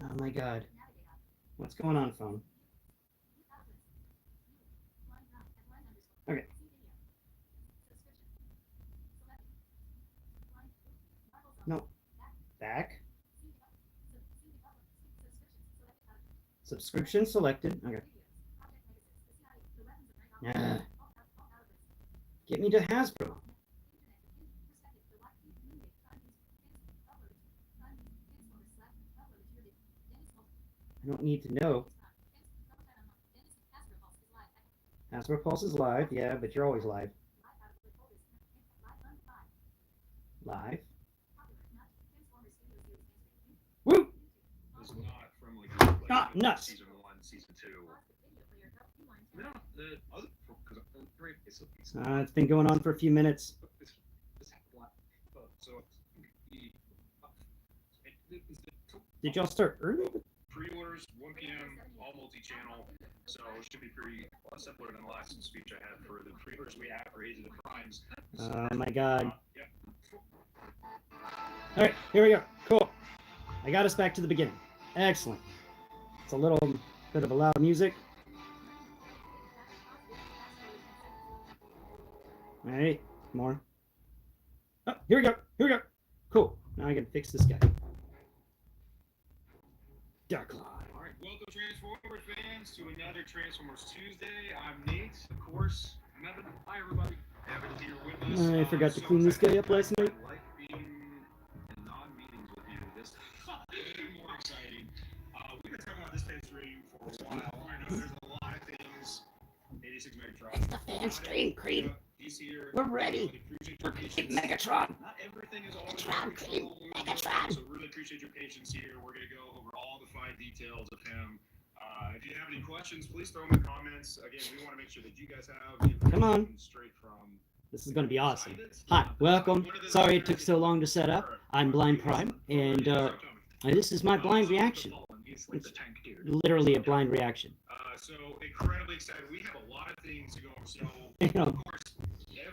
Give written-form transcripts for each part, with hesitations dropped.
Oh my god. What's going on, phone? Okay. No. Back. Subscription selected. Okay. Yeah. Get me to Hasbro. I don't need to know. Hasbro Pulse is live, yeah, but you're always live. Live. Woo! Was not from like Nuts. season 1, season 2. No, the other because great. It's been going on for a few minutes. So Did y'all start early? pre-orders 1 p.m. all multi-channel. So it should be pretty simpler than the last speech I had for the pre-orders we have for Age of the Primes. Oh my god. Yep. All right, here we go. Cool. I got us back to the beginning. Excellent. It's a little bit of a loud music. All right, more. Oh, here we go. Here we go. Cool. Now I can fix this guy. Dark Line. All right, welcome Transformers fans to another Transformers Tuesday. I'm Nate, of course. I'm Evan. Hi everybody. Evan here with us. I forgot to clean this guy up last night. I like being in non-meetings with you. This is more exciting. We've been talking about this fan stream for a while. I know there's a lot of things. 86 Megatron. It's the fan stream, Creed. He's here. We're ready. We're Megatron. Not everything is always Megatron, Creed. Megatron. So really appreciate your patience here. We're going to go over all the fine details of him. If you have any questions, please throw them in the comments. Again, we want to make sure that you guys have the Come on. information straight from. This is going to be awesome. Hi, welcome. Sorry it took so long to set up. I'm Blind Prime, and this is my blind reaction. It's literally a blind reaction. So incredibly excited. We have a lot of things to go over. So You know, of course,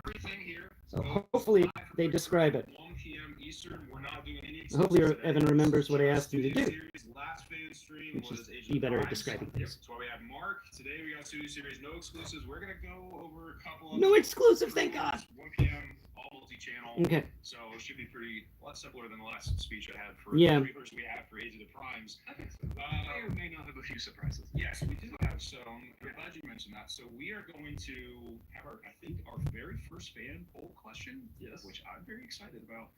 everything here. so hopefully they describe it. 1 p.m. Eastern. We're not doing any. Hopefully Evan remembers what I asked him to do. Last fan stream Which was is Age of be better at Primes. describing things. That's why we have Mark. Today we got Studio Series, no exclusives. We're gonna go over a couple of No exclusive, thank God. 1 p.m. all multi-channel. Okay. So it should be pretty a lot simpler than the last speech I had for Yeah. the pre-orders we have for Age of the Primes. May or may not have a few surprises. Yes, we do have some. I'm glad you mentioned that. So we are going to have I think, our very first fan poll question. Yes. Which I'm very excited about.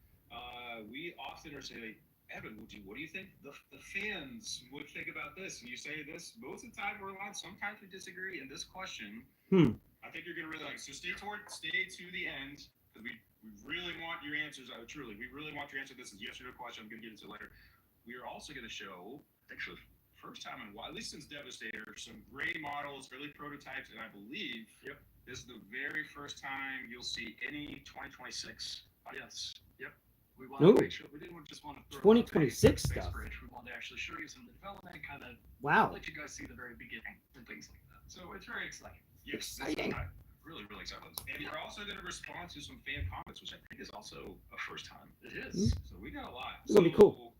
We often are saying, Evan, what do you think the fans would think about this? And you say this, most of the time we're aligned, sometimes we disagree. In this question, I think you're going to really like it. So stay to the end, because we really want your answers. Truly, we really want your answer. This is yes or no question. I'm going to get into it later. We are also going to show, actually, first time in a while, at least since Devastator, some great models, early prototypes, and I believe this is the very first time you'll see any 2026. Yes. Yep. We want to make sure we didn't just want to throw 2026 stuff. We wanted to actually show you some of the development, kind of let you guys see the very beginning and things like that. So it's very exciting. Yes, exciting. Really excited. And we're also going to respond to some fan comments, which I think is also a first time. It is. So we got a lot. It's gonna be cool.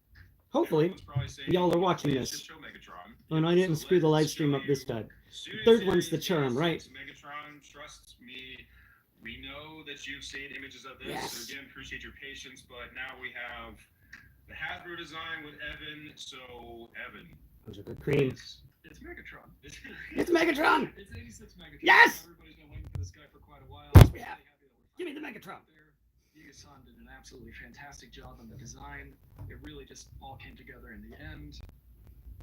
Hopefully, y'all are watching this. Oh, and I didn't screw the live stream up this time. The third one's the charm, right? Megatron, trust me. We know that you've seen images of this. Yes. So again, appreciate your patience. But now we have the Hasbro design with Evan. So Evan. Those are good cream. It's Megatron. It's Megatron. It's 86 Megatron. Yes. Everybody's been waiting for this guy for quite a while. Yes, we have. Give me the Megatron. Yuga-san did an absolutely fantastic job on the design. It really just all came together in the end.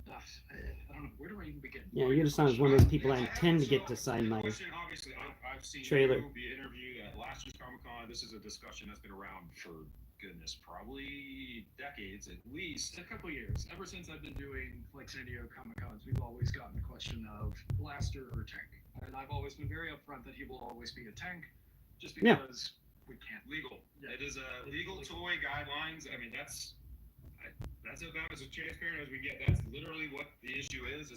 I don't know, where do I even begin? Yeah, Yuga-san is one of those people I intend to get to sign my Obviously, I've seen trailer. you be interviewed at last year's Comic-Con. This is a discussion that's been around for, goodness, probably decades at least. A couple years. Ever since I've been doing like San Diego Comic-Cons, we've always gotten the question of blaster or tank. And I've always been very upfront that he will always be a tank, just because we can't. Legal. Yeah. It is a legal toy guidelines. I mean, that's about as transparent as we get. That's literally what the issue is.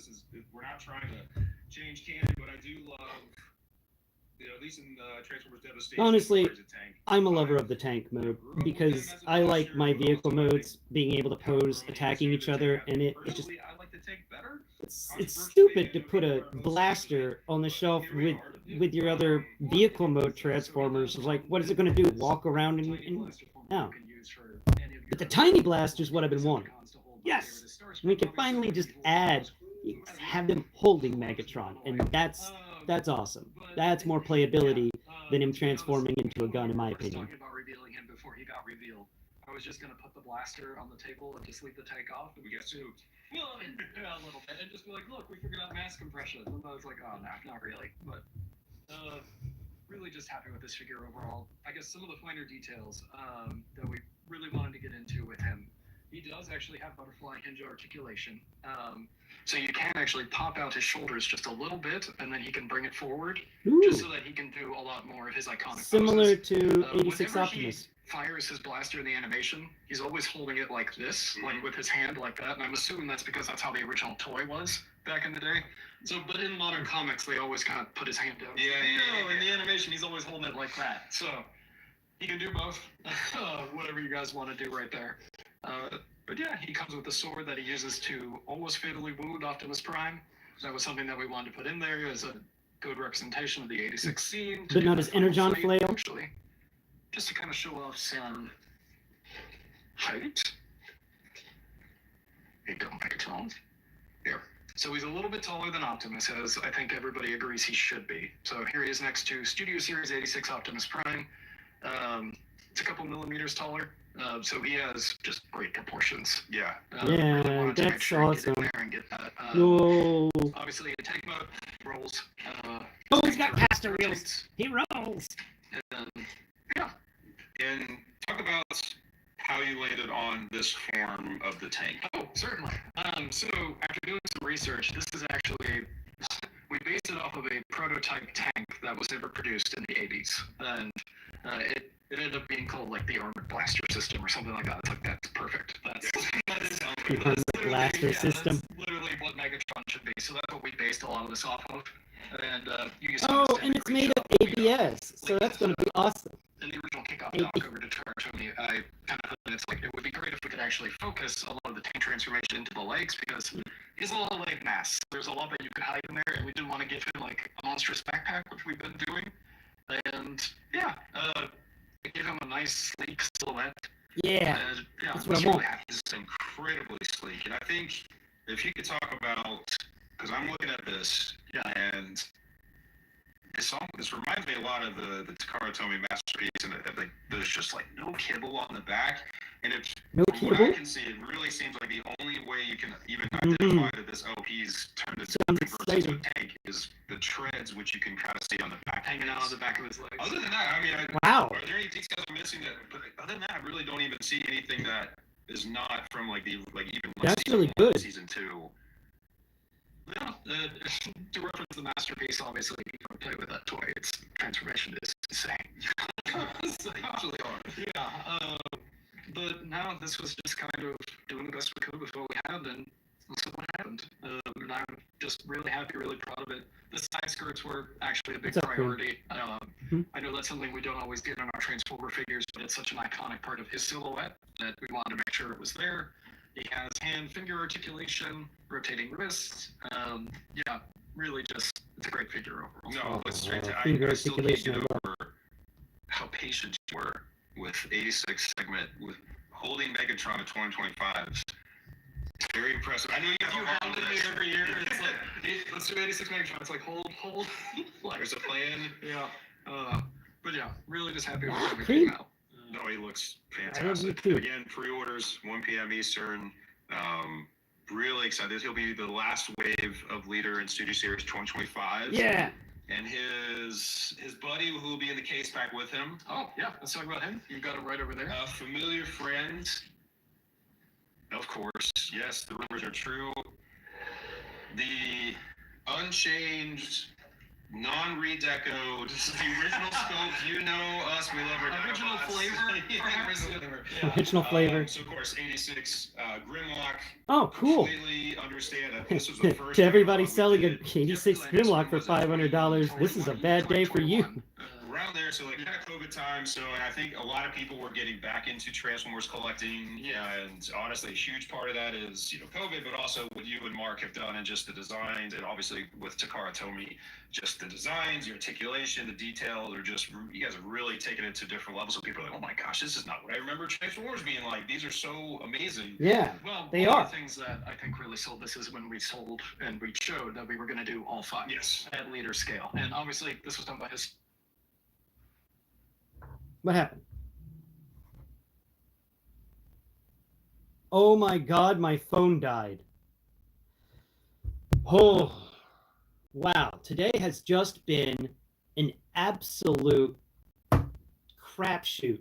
We're not trying to change canon, but I do love at least in Transformers Devastation. Honestly, there's a tank. I'm a lover of the tank mode because I like my vehicle modes being able to pose attacking each other, and it just Personally, I like the tank better. it's stupid to put a blaster on the shelf with your other vehicle mode transformers. It's like, what is it going to do? Walk around and no. But the tiny blaster is what I've been wanting. Yes, we can finally just have them holding Megatron, and that's awesome. That's more playability than him transforming into a gun, in my opinion. Talking about revealing him before he got revealed. I was just gonna put the blaster on the table and just leave the tank off. We got sued. Well, yeah, a little bit, and just be like, look, we figured out mass compression. And I was like, oh, no, not really. But really just happy with this figure overall. I guess some of the finer details that we really wanted to get into with him. He does actually have butterfly hinge articulation. So you can actually pop out his shoulders just a little bit, and then he can bring it forward, just so that he can do a lot more of his iconic Similar poses. to 86 Whenever Optimus. he fires his blaster in the animation, he's always holding it like this, like with his hand like that, and I'm assuming that's because that's how the original toy was back in the day. So, but in modern comics, they always kind of put his hand down. Yeah. In the animation, he's always holding it like that. So, he can do both. Whatever you guys want to do right there. But yeah, he comes with a sword that he uses to almost fatally wound Optimus Prime. That was something that we wanted to put in there as a good representation of the 86 scene. But not his Energon flail? Actually, just to kind of show off some height. Here you go, Megatron. Here. So he's a little bit taller than Optimus, as I think everybody agrees he should be. So here he is next to Studio Series 86 Optimus Prime. It's a couple millimeters taller. So he has just great proportions. Yeah. Yeah, that's awesome. Get that. Whoa. Obviously, in tank mode, rolls. Oh, he's got caster wheels. He rolls. Yeah. And talk about how you landed on this form of the tank. Oh, certainly. So after doing some research, this is actually we based it off of a prototype tank that was ever produced in the 80s, and it ended up being called like the armored blaster system or something like that. It's like that's perfect. That is The armored blaster system. That's literally what Megatron should be. So that's what we based a lot of this off of. And you can Oh, and it's made of ABS, so that's going to be awesome. in the original kickoff talk over to Tony, I kind of thought it's like it would be great if we could actually focus a lot of the tank transformation into the legs because he's a little leg mass. There's a lot that you could hide in there, and we didn't want to give him like a monstrous backpack, which we've been doing. And yeah, give him a nice sleek silhouette. Yeah, yeah, that's what I want. It's incredibly sleek, and I think if you could talk about, because I'm looking at this, and this reminds me a lot of the Takara Tomy masterpiece, and like there's just like no kibble on the back, and if from what I can see, it really seems like the only way you can even identify that this OP's turned its versus a tank is the treads, which you can kind of see on the back, hanging out on the back of his legs. Other than that, I mean, wow. Are there any details I'm missing? That, but other than that, I really don't even see anything that is not from like even that's really good. Season 2. Yeah, to reference the masterpiece, obviously, if you play with that toy, its transformation is insane. It's actually hard. Yeah, but now this was just kind of doing the best we could with what we had, and that's what happened. And I'm just really happy, really proud of it. The side skirts were actually a big priority. I know that's something we don't always get on our Transformer figures, but it's such an iconic part of his silhouette that we wanted to make sure it was there. He has hand-finger articulation, rotating wrists. Yeah, really just, it's a great figure overall. No, it's straight to, Finger I still can't get articulation, over how patient you were with 86 segment, with holding Megatron at 2025. It's very impressive. I know you have hound me every year. It's like, let's do 86 Megatron. It's like, hold. Like, there's a plan. Yeah. But yeah, really just happy with everything now. No, he looks fantastic. Again, pre-orders, 1 p.m. Eastern. Really excited. He'll be the last wave of leader in Studio Series 2025. Yeah. And his buddy who will be in the case pack with him. Oh, yeah. Let's talk about him. You've got it right over there. A familiar friend. Of course. Yes, the rumors are true. The unchanged non-redecoed. This is the original scope. You know us. We love our Original Dinobots. flavor. Yeah, original flavor. Original flavor. So of course, 86 Grimlock. Oh, cool. Completely understand that this was the first. To everybody Grimlock we selling did. an 86 Grimlock for $500, this is a bad day for you. Around there, so like kind of COVID time, so I think a lot of people were getting back into Transformers collecting, and honestly, a huge part of that is, you know, COVID, but also what you and Mark have done and just the designs, and obviously with Takara Tomy, just the designs, the articulation, the detail, are just, you guys have really taken it to different levels, so people are like, oh my gosh, this is not what I remember Transformers being like. These are so amazing. Yeah, Well, they one are. of the things that I think really sold this is when we sold and we showed that we were going to do all 5 Yes. at leader scale. And obviously, this was done by his. What happened? Oh my God, my phone died. Oh, wow. Today has just been an absolute crapshoot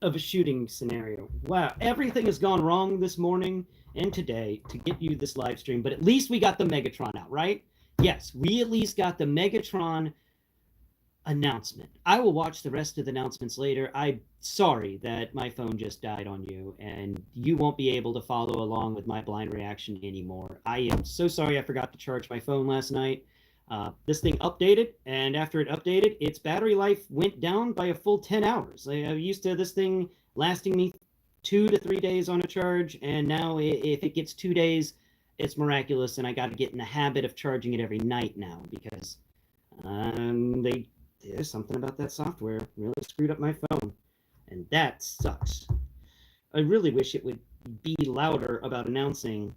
of a shooting scenario. Wow. Everything has gone wrong this morning and today to get you this live stream, but at least we got the Megatron out, right? Yes, we at least got the Megatron announcement. I will watch the rest of the announcements later. I'm sorry that my phone just died on you and you won't be able to follow along with my blind reaction anymore. I am so sorry I forgot to charge my phone last night. This thing updated, and after it updated, its battery life went down by a full 10 hours. I'm used to this thing lasting me 2 to 3 days on a charge, and now if it gets 2 days, it's miraculous, and I got to get in the habit of charging it every night now because there's something about that software really screwed up my phone, and that sucks. I really wish it would be louder about announcing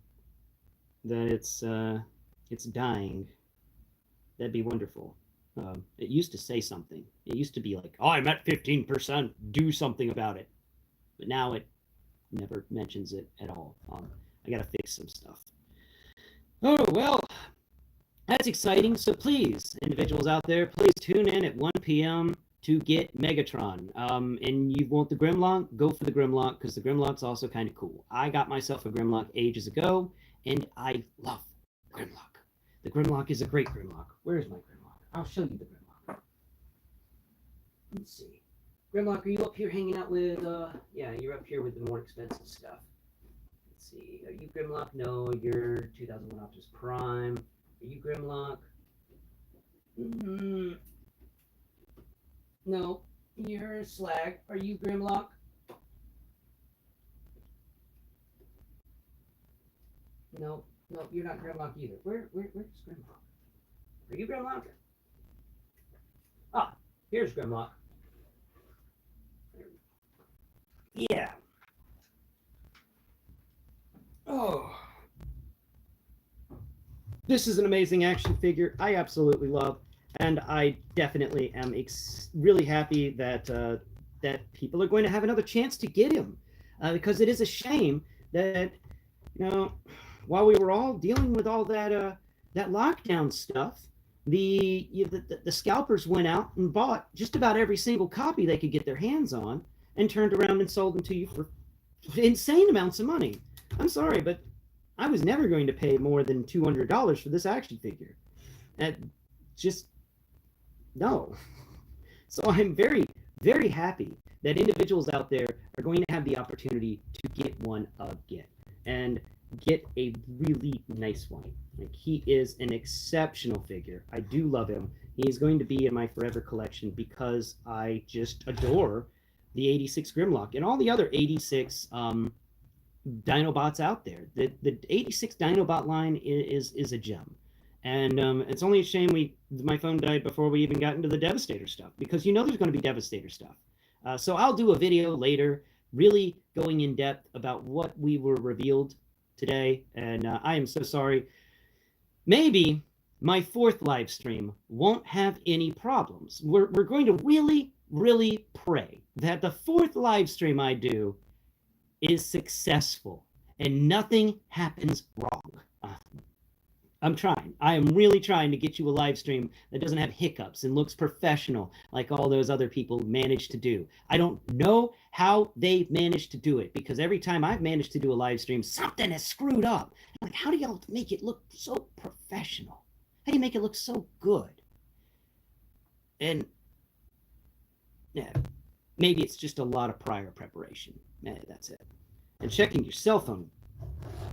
that it's dying. That'd be wonderful. It used to say something. It used to be like, "Oh, I'm at 15%. Do something about it." But now it never mentions it at all. I gotta fix some stuff. Oh well. That's exciting. So please, individuals out there, please tune in at 1 p.m. to get Megatron. And you want the Grimlock? Go for the Grimlock, because the Grimlock's also kind of cool. I got myself a Grimlock ages ago, and I love Grimlock. The Grimlock is a great Grimlock. Where's my Grimlock? I'll show you the Grimlock. Let's see. Grimlock, are you up here hanging out with, yeah, you're up here with the more expensive stuff. Let's see. Are you Grimlock? No, you're 2001 Optimus Prime. Are you Grimlock? No, you're Slag. Are you Grimlock? No, you're not Grimlock either. Where's Grimlock? Are you Grimlock? Ah, here's Grimlock. Yeah. Oh. This is an amazing action figure. I absolutely love, and I definitely am really happy that that people are going to have another chance to get him, because it is a shame that, you know, while we were all dealing with all that that lockdown stuff, the scalpers went out and bought just about every single copy they could get their hands on and turned around and sold them to you for insane amounts of money. I'm sorry, but I was never going to pay more than $200 for this action figure. Just no. So I'm very, very happy that individuals out there are going to have the opportunity to get one again and get a really nice one. Like, he is an exceptional figure. I do love him. He's going to be in my forever collection because I just adore the 86 Grimlock and all the other 86 Dinobots out there. The 86 Dinobot line is a gem, and it's only a shame my phone died before we even got into the Devastator stuff, because you know there's going to be Devastator stuff. So I'll do a video later, really going in depth about what we were revealed today, and I am so sorry. Maybe my 4th live stream won't have any problems. We're going to really, really pray that the 4th live stream I do is successful and nothing happens wrong. I'm trying. I am really trying to get you a live stream that doesn't have hiccups and looks professional like all those other people managed to do. I don't know how they managed to do it, because every time I've managed to do a live stream, something has screwed up. I'm like, how do y'all make it look so professional? How do you make it look so good? And yeah, maybe it's just a lot of prior preparation. That's it. And checking your cell phone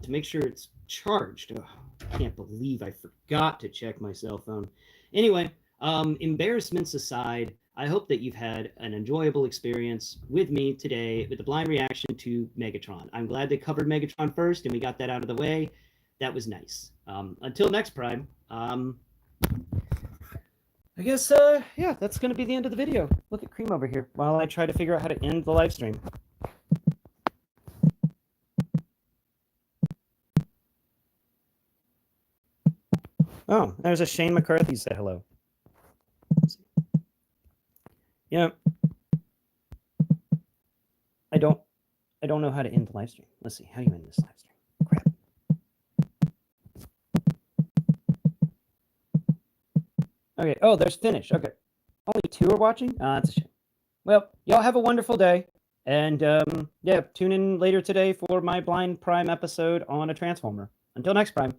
to make sure it's charged. Oh, I can't believe I forgot to check my cell phone. Anyway, embarrassments aside, I hope that you've had an enjoyable experience with me today with the blind reaction to Megatron. I'm glad they covered Megatron first and we got that out of the way. That was nice. Until next Prime, I guess, yeah, that's going to be the end of the video. Look at Cream over here while I try to figure out how to end the live stream. Oh, there's a Shane McCarthy said hello. Yeah. I don't know how to end the live stream. Let's see. How do you end this live stream? Crap. Okay. Oh, there's finish. Okay. Only 2 are watching? That's a shame. Well, y'all have a wonderful day. And, yeah, tune in later today for my Blind Prime episode on a Transformer. Until next Prime.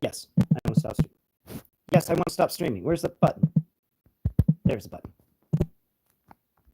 Yes, I want to stop streaming. Yes, I want to stop streaming. Where's the button? There's the button.